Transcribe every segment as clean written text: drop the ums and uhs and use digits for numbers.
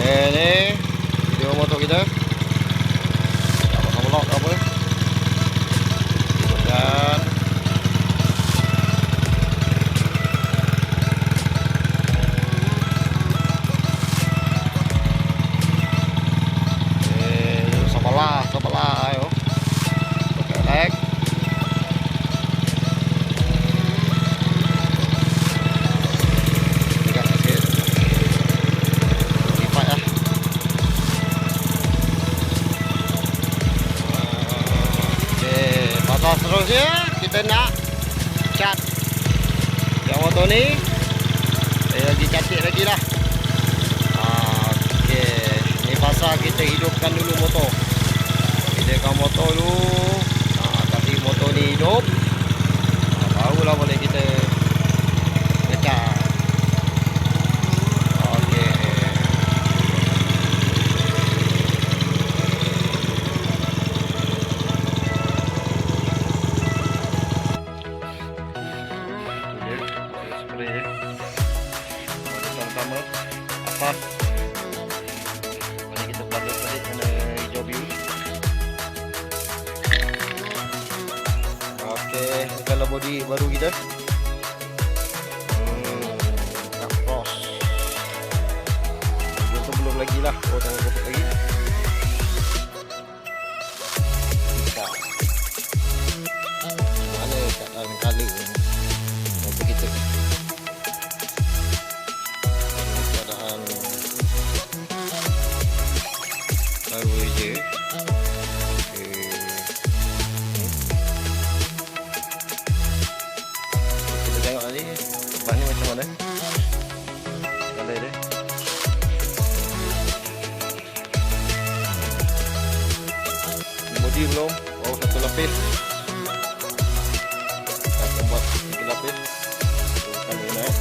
Ni video motor kita. Sama lock apa? Dan sabarlah ayo. Okey, like. Seterusnya kita nak cat yang motor ni. Saya lagi cantik lagi lah. Okey, ni pasal kita hidupkan dulu motor. Hidupkan motor dulu. Kasi motor ni hidup, barulah boleh kita ngecat. Pertama atas, mari kita balut balik mana hijau biru. Okey, ini kalau body baru kita. Cubcross. Itu belum lagi lah, jangan gosok lagi. Mana keadaan color motor kita? Baru je. Kita tengok tadi depan ni macam mana color dia. Body belum, baru satu lapis. Kita akan buat 3 lapis. Color naik.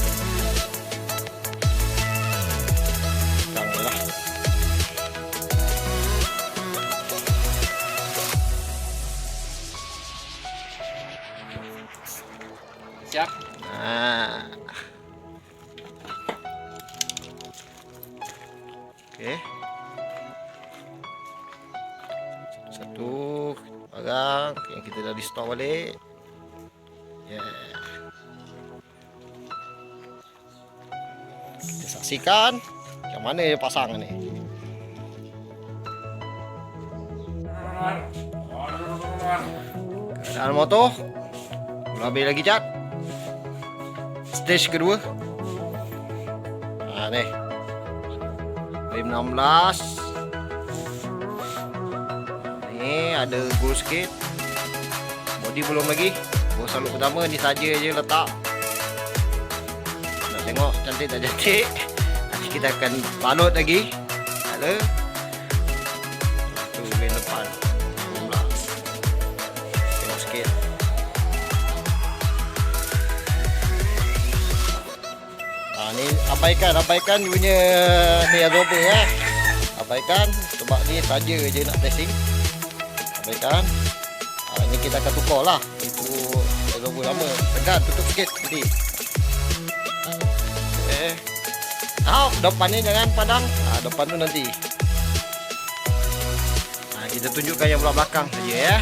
Siap. Okey. Satu barang yang kita dah di store balik. Kita saksikan macam mana dia pasang ni. Keadaan motor belum habis lagi cat. Stage kedua. Ni rim 16. Ni ada gold sikit. Body belum lagi. Baru salut pertama ni saja je letak. Nak tengok cantik tak cantik. Nanti kita akan balut lagi. Ada tu rim depan 16. Tengok sikit. Ni abaikan punya ni apa ya. Abaikan sebab ni saja je nak testing. Abaikan. Ni kita akan tukar lah. Itu logo lama. Tekan tutup sikit nanti. Okey. Depan ni jangan padang. Depan tu nanti. Kita tunjukkan yang belah belakang saja ya.